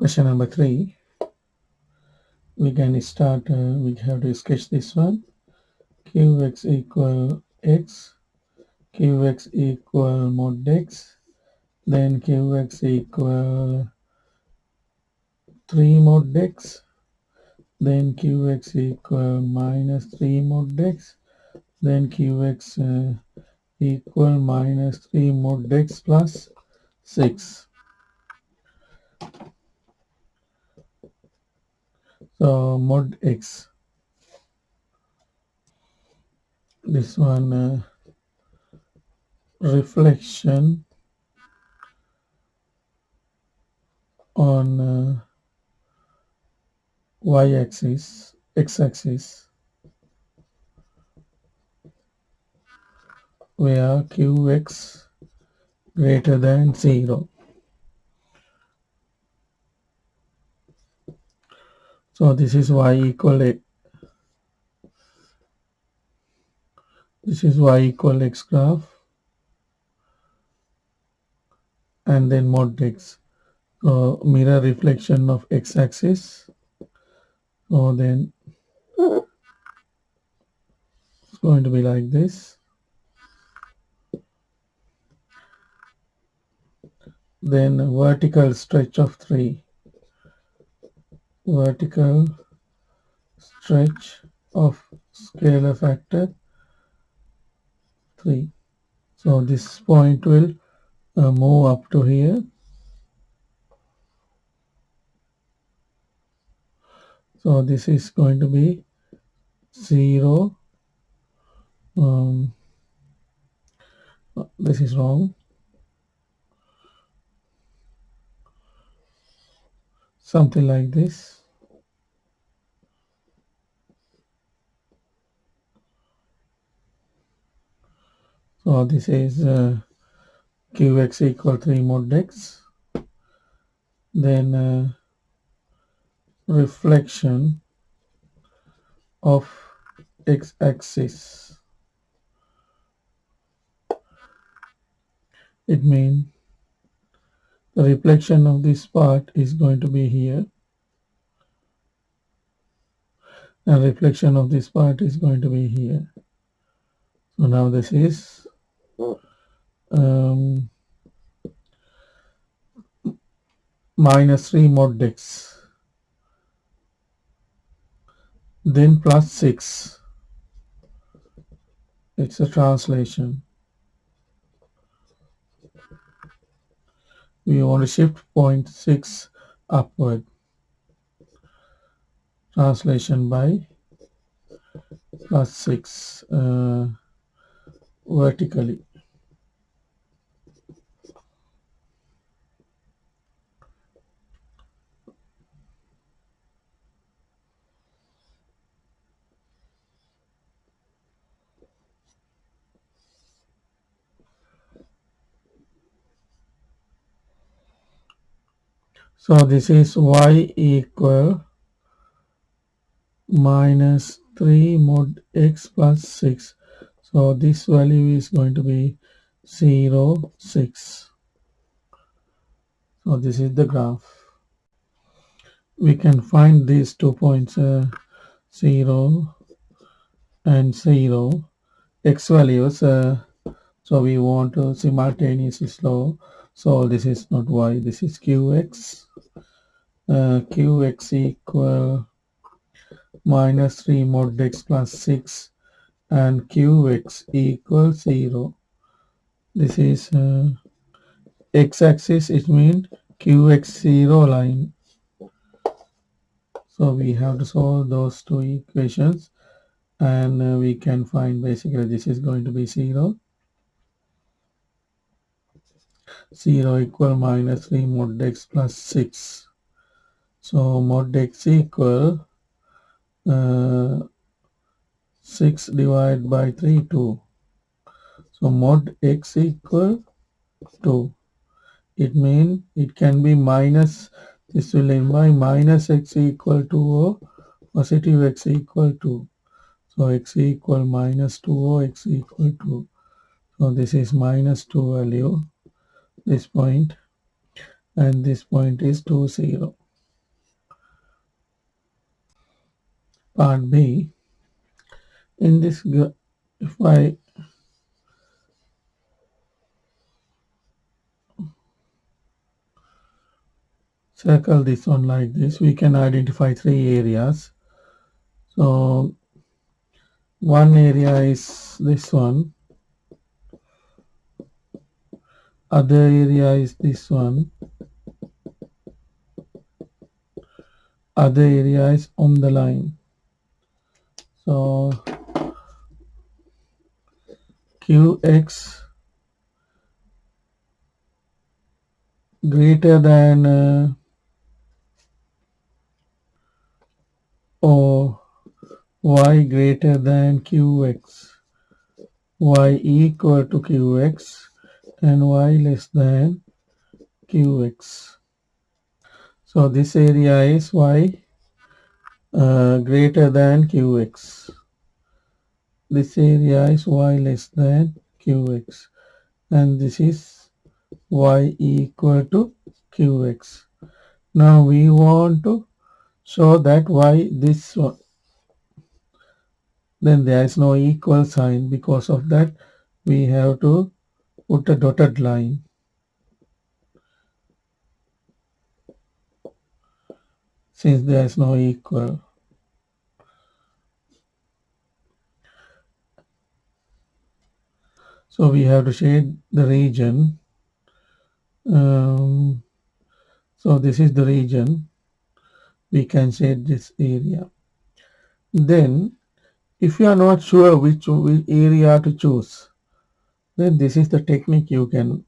Question number 3. We can start, we have to sketch this one. Qx equal x, Qx equal mod x, then Qx equal 3 mod x, then Qx equal minus 3 mod x, then Qx equal minus 3 mod x plus 6. So mod x, this one reflection on y-axis, x-axis, where Qx greater than 0. So this is y equal x. This is y equal x graph, and then mod x. So mirror reflection of x-axis. So then it's going to be like this. Then vertical stretch of 3. Vertical stretch of scalar factor 3. So this point will move up to here. So this is going to be 0. This is wrong. Something like this. So this is Qx equal 3 mod x. Then reflection of x-axis. It means the reflection of this part is going to be here, and reflection of this part is going to be here. So now this is minus 3 mod x, then plus 6. It's a translation. We want to shift 0.6 upward. Translation by plus 6 vertically. So this is y equal minus 3 mod x plus 6. So this value is going to be 0, 6. So this is the graph. We can find these 2 points, 0 and 0, x values. So we want to simultaneously slow. So this is not y, this is qx. Qx equal minus 3 mod x plus 6, and qx equals 0. This is x-axis, it means qx0 line. So we have to solve those two equations, and we can find basically this is going to be 0. 0 equal minus 3 mod x plus 6. So mod x equal 6 divided by 3, 2. So mod x equal 2. It means it can be minus, this will end by minus x equal 2 or positive x equal 2. So x equal minus 2 or x equal 2. So this is minus 2 value, this point, and this point is 2, 0. Part B. In this, if I circle this one like this, we can identify three areas. So one area is this one, other area is this one, other area is on the line. So Qx greater than or y greater than Qx, y equal to Qx and y less than Qx. So this area is y greater than Qx. This area is y less than Qx, and this is y equal to Qx. Now we want to show that y this one, then there is no equal sign. Because of that, we have to put a dotted line. Since there is no equal, so we have to shade the region. So this is the region. We can shade this area. Then if you are not sure which area to choose, then this is the technique you can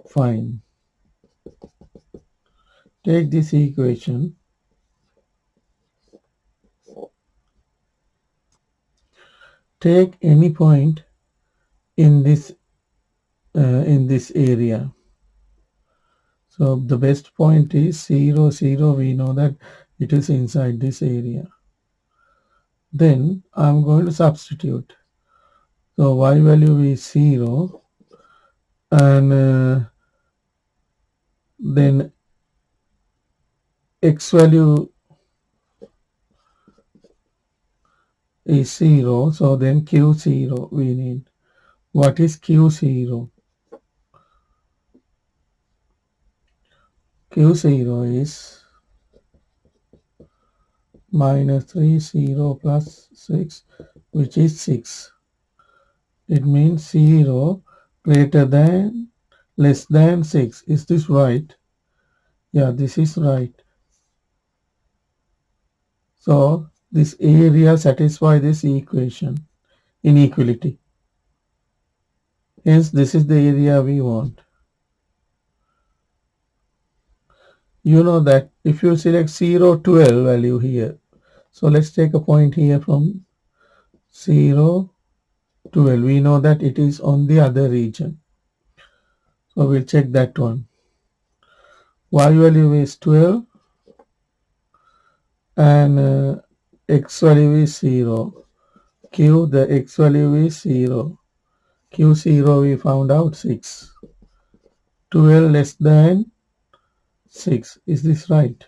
find. Take this equation, take any point in this area. So the best point is 0, 0. We know that it is inside this area. Then I'm going to substitute. So y value is 0, and then x value is 0. So then q0 we need. What is q0? Q0 is minus 3, 0 plus 6, which is 6. It means 0 greater than, less than 6. Is this right? Yeah, this is right. So this area satisfies this equation, inequality. Hence, this is the area we want. You know that if you select 0, 12 value here. So let's take a point here from 0, 12. We know that it is on the other region. So we'll check that one. Y value is 12 and x value is 0. Q, the x value is 0. Q0 we found out 6. 12 less than 6. Is this right?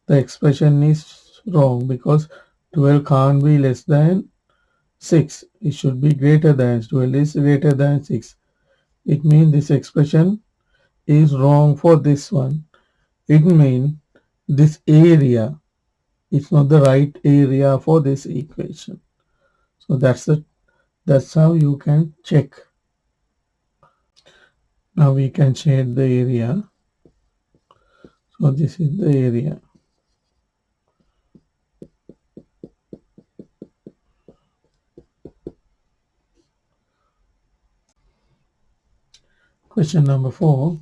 The expression is wrong because 12 can't be less than 6. It should be greater than. 12 is greater than 6. It means this expression is wrong for this one. It means this area is not the right area for this equation. So that's how you can check. Now we can shade the area. So this is the area. Question number 4.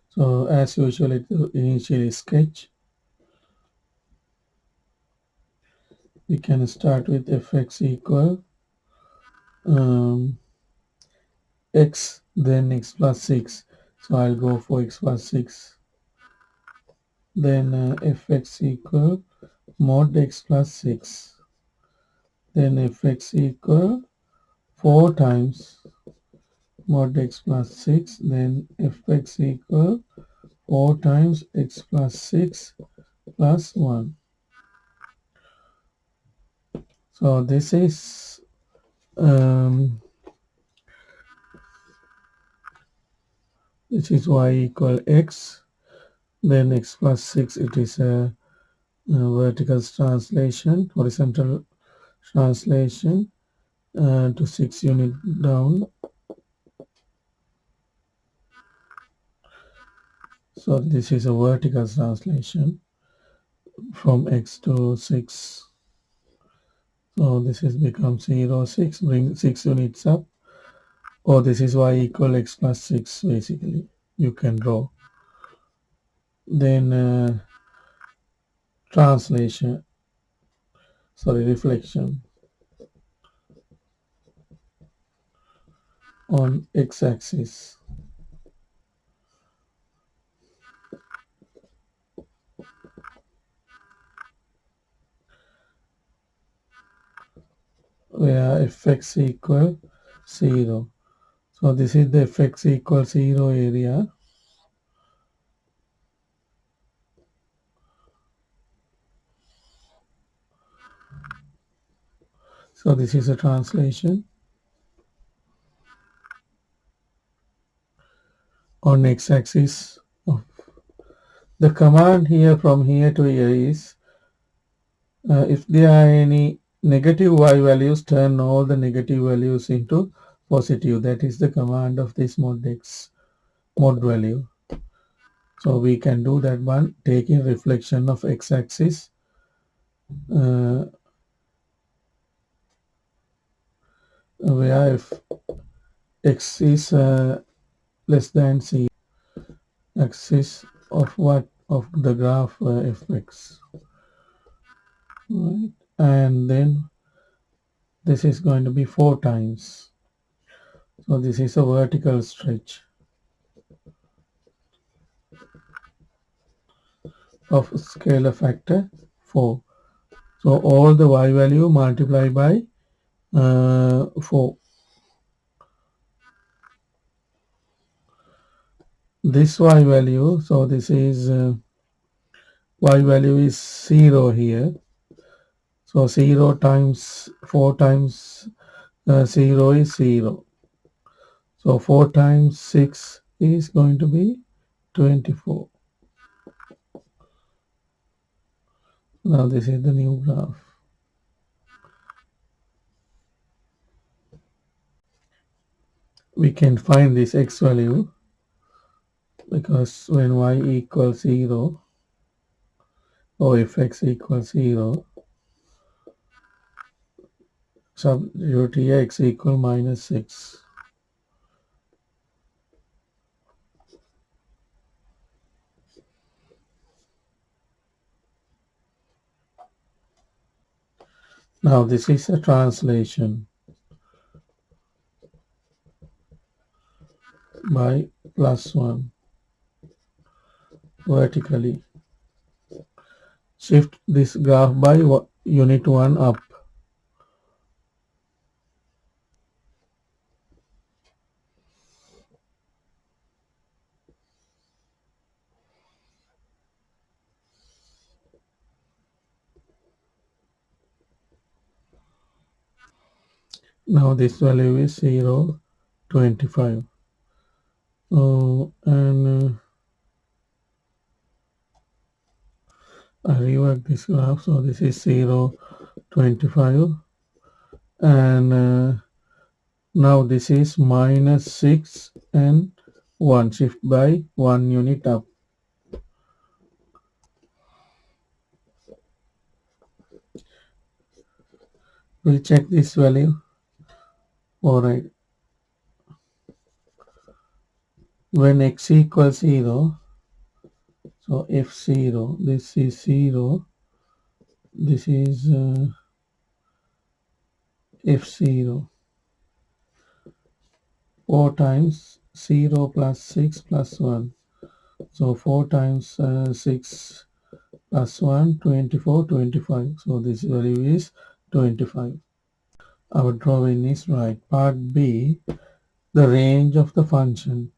So as usual, it initially sketch. We can start with fx equal x, then x plus 6. So I'll go for x plus 6. Then fx equal mod x plus 6. Then fx equal 4 times mod x plus 6, then fx equal 4 times x plus 6 plus 1. So this is y equal x, then x plus 6, it is a vertical translation, horizontal translation to 6 unit down. So this is a vertical translation from x to 6. So this is become 0, 6, bring 6 units up. Or this is y equal x plus 6 basically. You can draw. Then reflection on x-axis. Where fx equal 0. So this is the fx equal 0 area. So this is a translation on x-axis of the command here from here to here is if there are any negative y values, turn all the negative values into positive. That is the command of this mod value. So we can do that one taking reflection of x-axis where if x is less than c, axis of what of the graph fx, right? And then this is going to be 4 times. So this is a vertical stretch of scalar factor 4. So all the y value multiplied by 4. This y value, so this is y value is 0 here. So 0 times 4 times 0 is 0. So 4 times 6 is going to be 24. Now this is the new graph. We can find this x value because when y equals 0 or if x equals 0, substitute here x equal minus 6. Now this is a translation by plus 1 vertically. Shift this graph by unit 1 up. Now this value is 0, 25. And I rework this graph. So this is 0, 25. And now this is minus 6 and 1. Shift by 1 unit up. We'll check this value. Alright. When x equals 0, so f0, this is 0, this is f0. 4 times 0 plus 6 plus 1. So 4 times 6 plus 1, 24, 25. So this value is 25. Our drawing is right. Part B, the range of the function.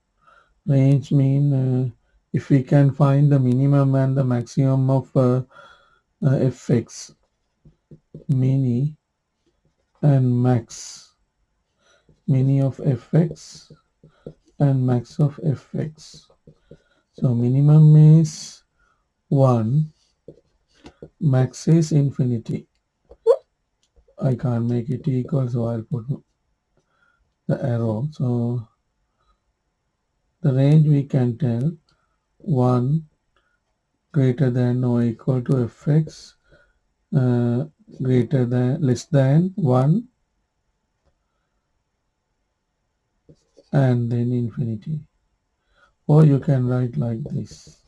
Range mean if we can find the minimum and the maximum of fx, mini and max, mini of fx and max of fx. So minimum is 1, max is infinity. I can't make it equal, so I'll put the arrow. So the range we can tell 1 greater than or equal to fx, greater than less than 1, and then infinity. Or you can write like this,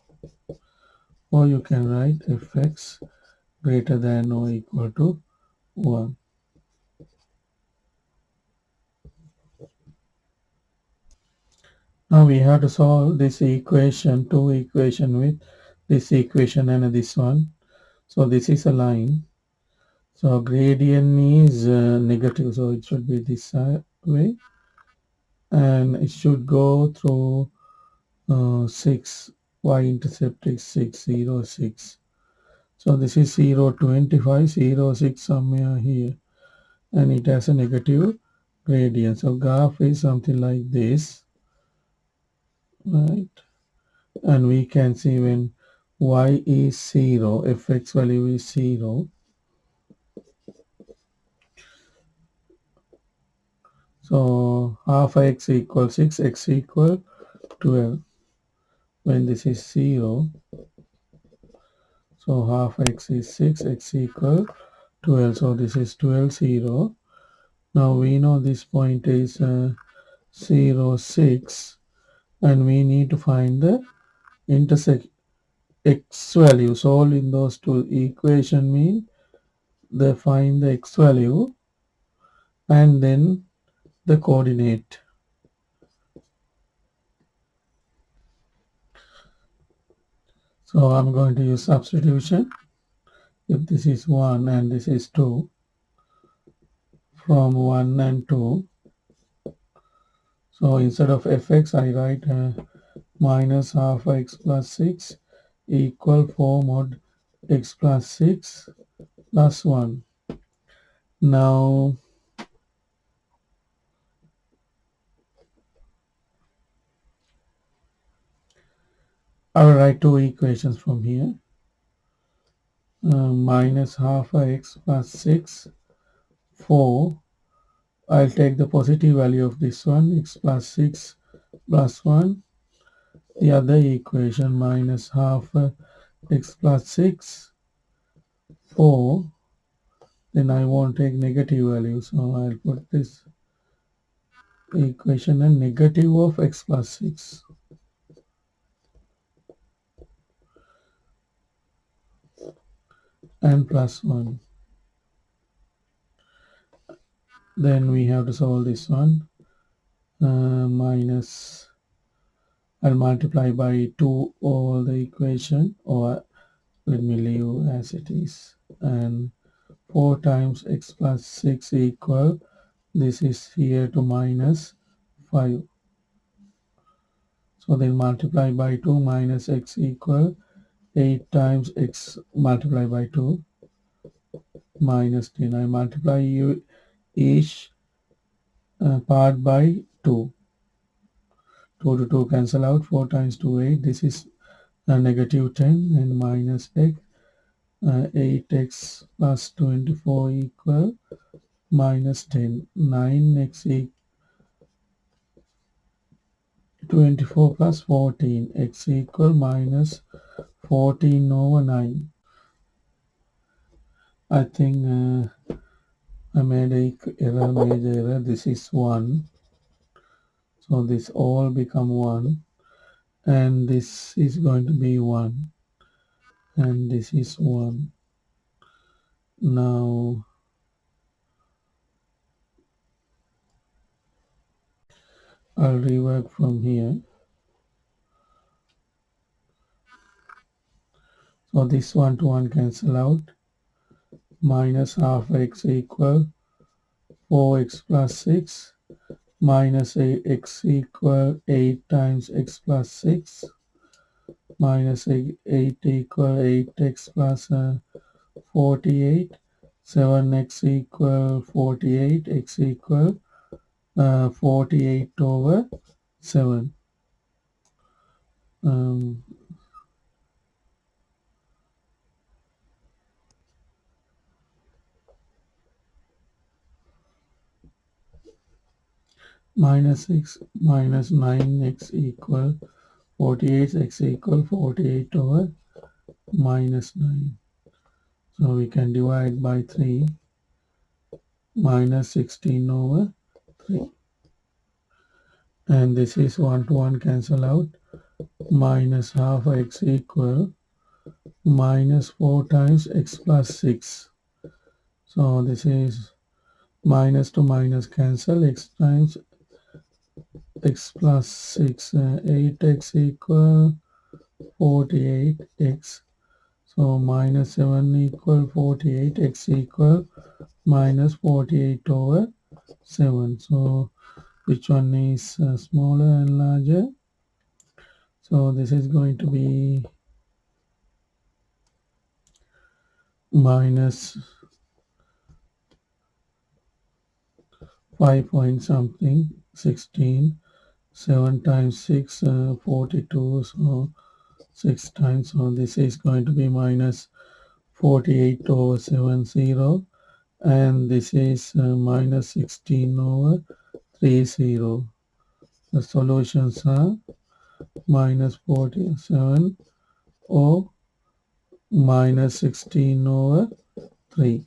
or you can write fx greater than or equal to 1. Now we have to solve this equation, two equation with this equation and this one. So this is a line. So gradient is negative, so it should be this way, and it should go through 6. Y-intercept is 6, 0, 6. So this is 0, 25, 0, 6 somewhere here, and it has a negative gradient. So graph is something like this, right? And we can see when y is 0, fx value is 0. So half x equals 6, x equal 12. When this is 0, so half x is 6, x equal 12. So this is 12, 0. Now we know this point is 0, 6, and we need to find the intersect x value. Solve in those two equation mean they find the x value and then the coordinate. So I'm going to use substitution. If this is 1 and this is 2, from 1 and 2, so instead of fx I write minus half x plus 6 equal 4 mod x plus 6 plus 1. Now I will write two equations from here. Minus half x plus 6, 4. I'll take the positive value of this one, x plus 6 plus 1. The other equation, minus half x plus 6, 4. Then I won't take negative value, so I'll put this equation and negative of x plus 6. And plus 1. Then we have to solve this one. Minus, I'll multiply by 2 all the equation, or let me leave as it is. And 4 times x plus 6 equal, this is here to minus 5. So then multiply by 2 minus x equal 8 times x multiply by 2 minus 10. I multiply each part by 2. 2 to 2 cancel out. 4 times 2, 8. This is negative 10 and minus x. 8x plus 24 equal minus 10. 9x equal 24 plus 14. X equal minus 14 over 9. I think I made a error, major error. This is 1. So this all become 1. And this is going to be 1. And this is 1. Now I'll rework from here. So this 1 to 1 cancel out. Minus half x equal 4x plus 6 minus x equal 8 times x plus 6 minus 8 equal 8x plus 48 7x equal 48 x equal 48 over 7 um, minus 6 minus 9x equal 48 x equal 48 over minus 9. So we can divide by 3 minus 16 over 3. And this is 1 to 1 cancel out. Minus half x equal minus 4 times x plus 6. So this is minus to minus cancel x times x plus 6. 8x equal 48x. So minus 7 equal 48 x equal minus 48 over 7. So which one is smaller and larger? So this is going to be minus 5 point something 16. 7 times 6 42. So 6 times. So this is going to be minus 48 over 70, and this is minus 16 over 30. The solutions are minus 47 or minus 16 over 3.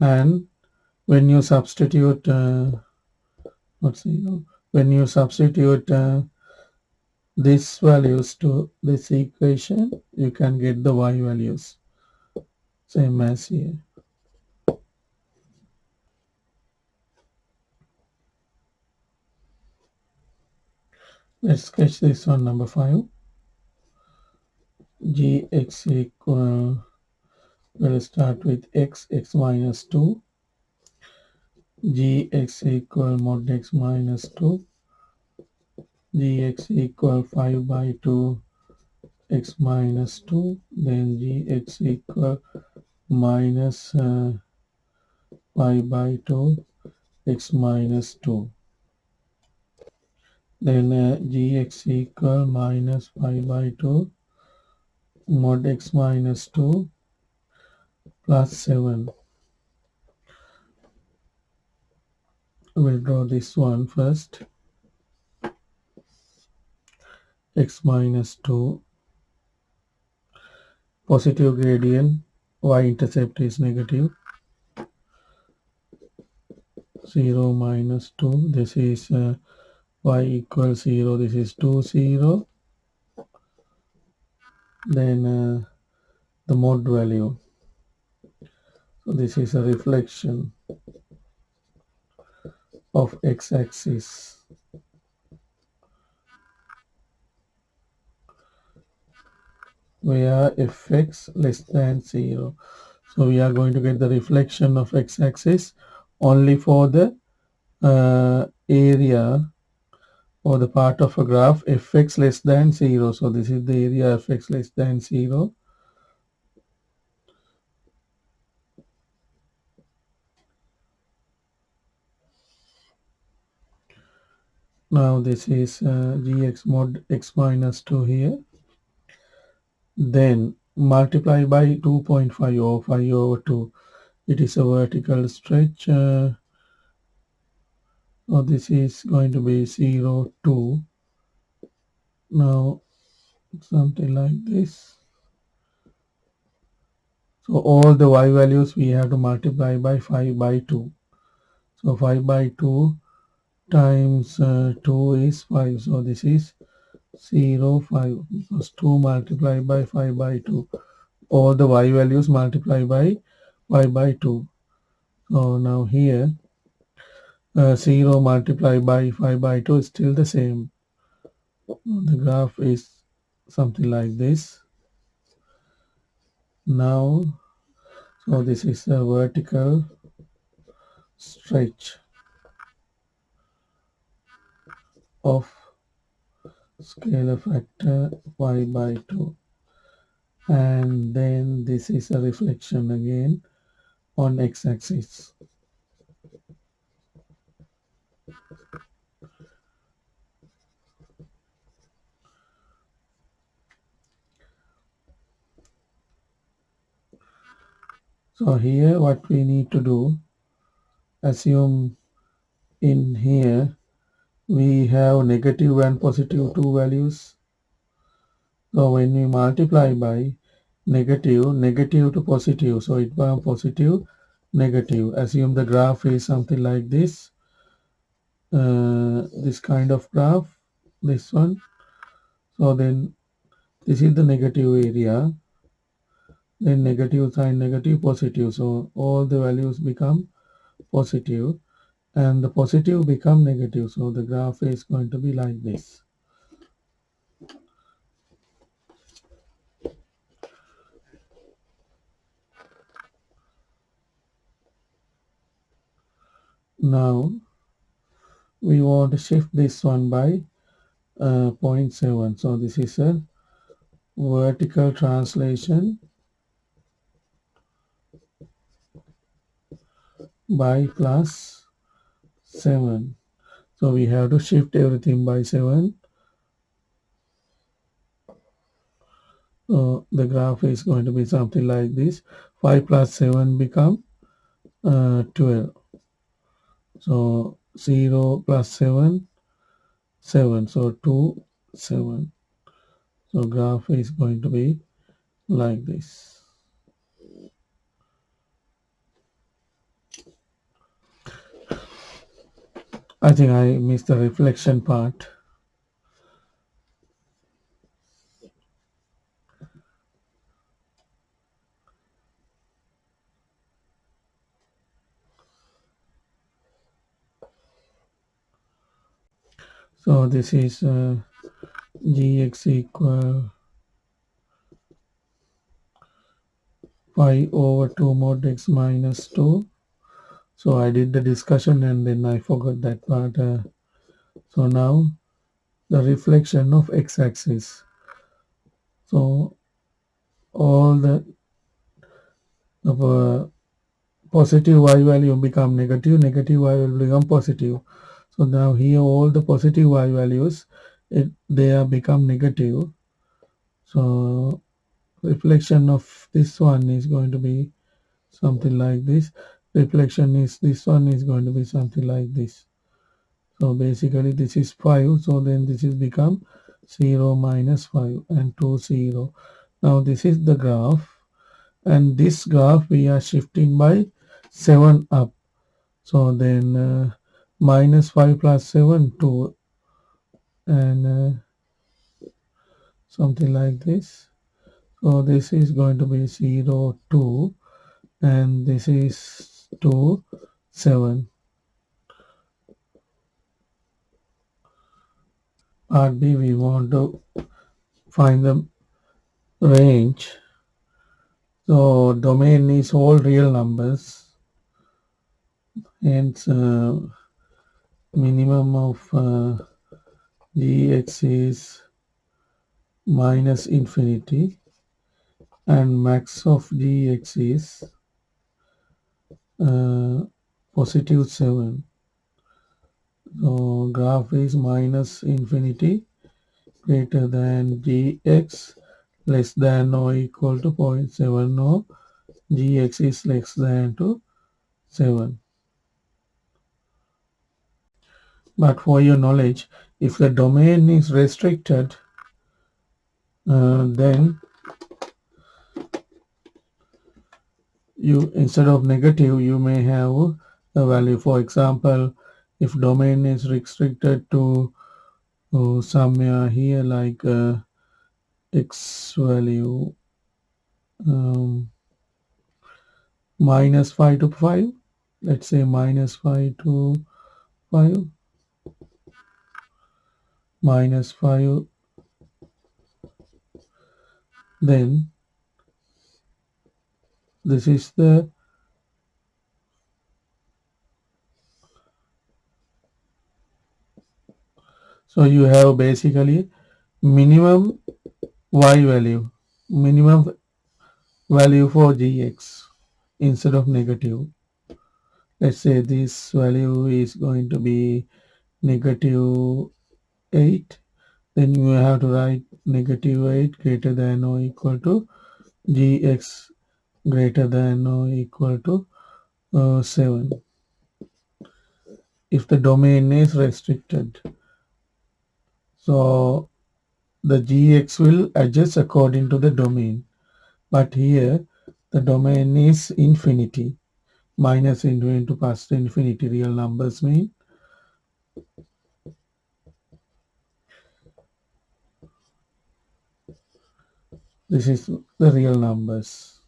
And when you substitute what's 0? When you substitute these values to this equation, you can get the y values same as here. Let's sketch this on number 5. Gx equal, we'll start with x minus 2. Gx equal mod x minus 2. Gx equal 5 by 2 x minus 2. Then Gx equal minus 5 by 2 x minus 2. Then Gx equal minus 5 by 2 mod x minus 2 plus 7. We'll draw this one first. X minus 2, positive gradient, y-intercept is negative. 0 minus 2, this is y equals 0, this is 2, 0. Then the mod value. So this is a reflection of x-axis where fx less than 0. So we are going to get the reflection of x-axis only for the area or the part of a graph fx less than 0. So this is the area fx less than 0. Now this is gx mod x minus 2 here. Then multiply by 2.5 or 5 over 2. It is a vertical stretch. So this is going to be 0, 2. Now something like this. So all the y values we have to multiply by 5 by 2. So 5 by 2 times 2 is 5. So this is 0, 5 because 2 multiplied by 5 by 2. All the y values multiply by 5 by 2. So now here 0 multiplied by 5 by 2 is still the same. The graph is something like this. Now, so this is a vertical stretch. of scalar factor pi by 2, and then this is a reflection again on x-axis. So here what we need to do, assume in here we have negative and positive two values. So when we multiply by negative, negative to positive, so it becomes positive, negative. Assume the graph is something like this kind of graph, this one. So then this is the negative area, then negative sign, negative, positive. So all the values become positive and the positive become negative. So the graph is going to be like this. Now we want to shift this one by 0.7. So this is a vertical translation by plus 7. So we have to shift everything by 7. So the graph is going to be something like this. 5 plus 7 become 12. So 0 plus 7, 7. So 2, 7. So graph is going to be like this. I think I missed the reflection part. So this is gx equal 5 over 2 mod x minus 2. So I did the discussion and then I forgot that part. So now the reflection of x-axis. So all the positive y value become negative, negative y will become positive. So now here all the positive y values, they are become negative. So reflection of this one is going to be something like this. Reflection is this one is going to be something like this. So basically this is 5. So then this is become 0 minus 5 and 2 0. Now this is the graph, and this graph we are shifting by 7 up. So then minus 5 plus 7 2, and something like this. So this is going to be 0 2, and this is 2 7. Part B, we want to find the range. So domain is all real numbers, hence minimum of gx is minus infinity and max of gx is positive 7. So graph is minus infinity greater than gx less than or equal to 0.7, or gx is less than to 7. But for your knowledge, if the domain is restricted, then you, instead of negative, you may have a value. For example, if domain is restricted to somewhere here like x value um, minus 5 to 5, let's say minus 5 to 5, minus 5, then this is the, So you have basically minimum y value, minimum value for gx instead of negative. Let's say this value is going to be negative 8, then you have to write negative 8 greater than or equal to gx greater than or equal to 7 if the domain is restricted. So the gx will adjust according to the domain, but here the domain is infinity, minus into past infinity. Real numbers mean this is the real numbers.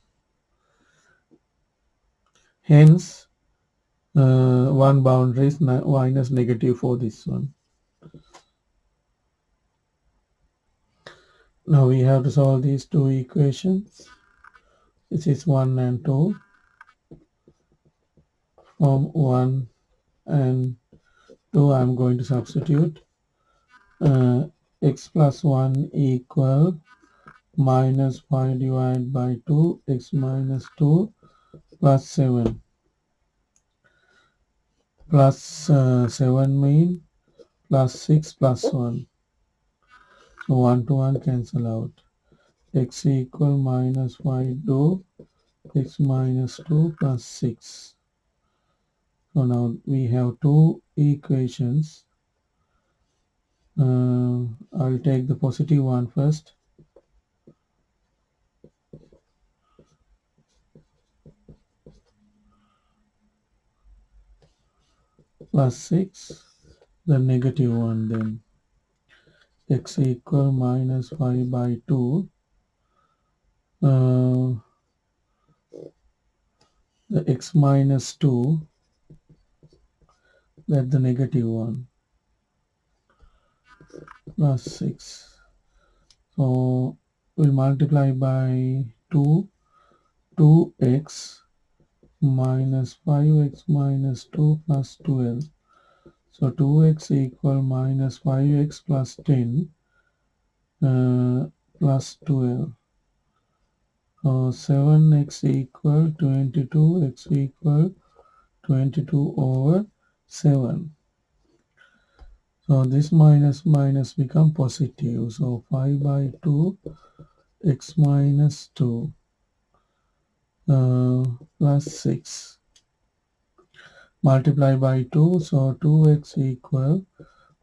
Hence, one boundary is minus negative for this one. Now we have to solve these two equations. This is 1 and 2. From 1 and 2, I'm going to substitute x plus 1 equal minus 5 divided by 2, x minus 2 plus 7. Plus 7 mean plus 6 plus 1. So 1 to 1 cancel out. X equal minus 5 2, x minus 2 plus 6. So now we have two equations. I'll take the positive one first. Plus 6. The negative one then. X equal minus 5 by 2. The x minus 2, that the negative one, plus 6. So we'll multiply by 2, 2x minus 5x minus 2 plus 12. So 2x equal minus 5x plus 10 plus 12. 7x equal 22, x equal 22 over 7. So this minus minus become positive. So 5 by 2 x minus 2 plus 6. Multiply by 2. So 2x equal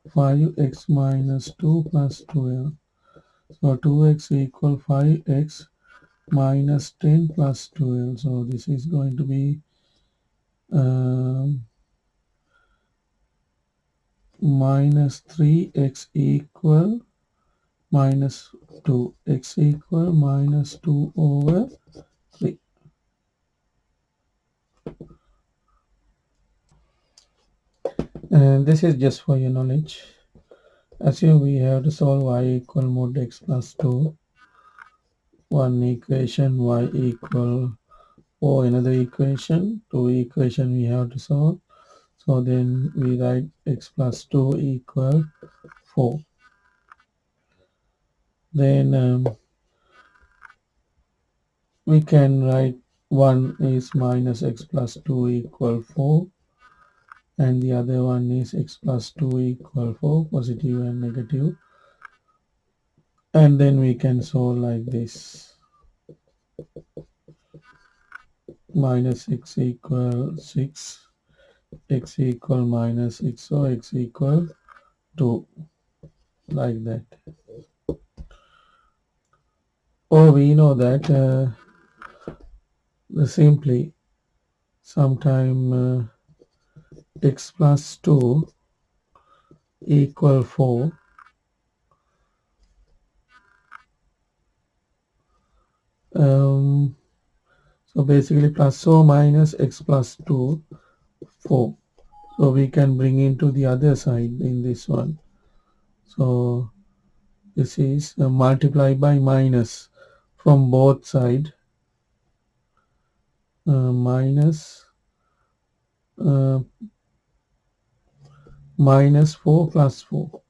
5x minus 2 plus 12. So 2x equal 5x minus 10 plus 12. So this is going to be minus 3x equal minus 2. X equal minus 2 over 3. And this is just for your knowledge. Assume we have to solve y equal mod x plus 2. One equation, y equal 4, another equation, two equation we have to solve. So then we write x plus 2 equal 4. Then we can write one is minus x plus 2 equal 4, and the other one is x plus 2 equal 4, positive and negative. And then we can solve like this. Minus x equal 6, x equal minus 6, so x equal 2, like that. Or we know that simply sometime x plus 2 equal 4. So basically plus or minus x plus 2, 4. So we can bring into the other side in this one. So this is multiply by minus from both sides. Minus 4 plus 4.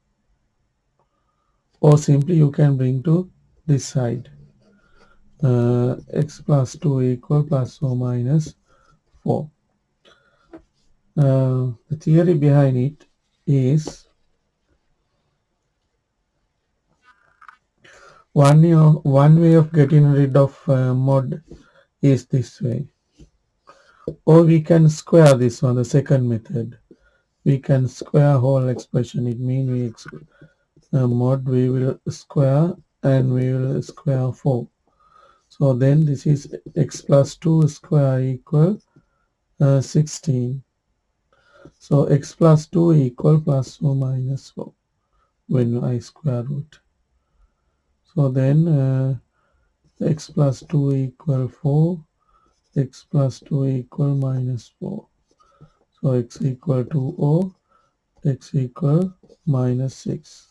or simply you can bring to this side. X plus 2 equal plus or minus 4. The theory behind it is one way of getting rid of mod is this way. Or we can square this one, the second method. We can square whole expression. It means mod we will square and we will square 4. So then this is x plus 2 square equal 16. So x plus 2 equal plus or minus 4 when I square root. So then x plus 2 equal 4, x plus 2 equal minus 4. So x equal to O, x equal minus 6.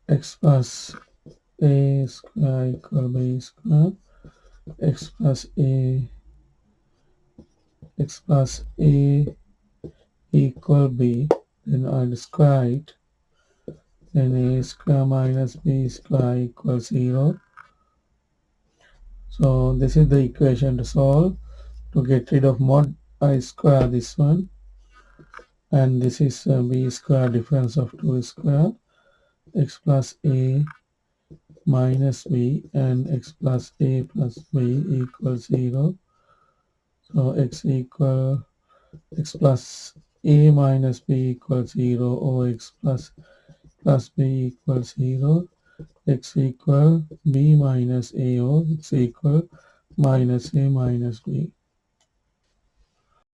X plus a square equal b square, x plus a equal b, then I'll square it, then a square minus b square equals 0. So this is the equation to solve. To get rid of mod, I square this one, and this is b square difference of 2 square, x plus a minus b, and x plus a plus b equals 0. So x plus a minus b equals 0, or x plus b equals 0, x equal b minus a, or x equal minus a minus b.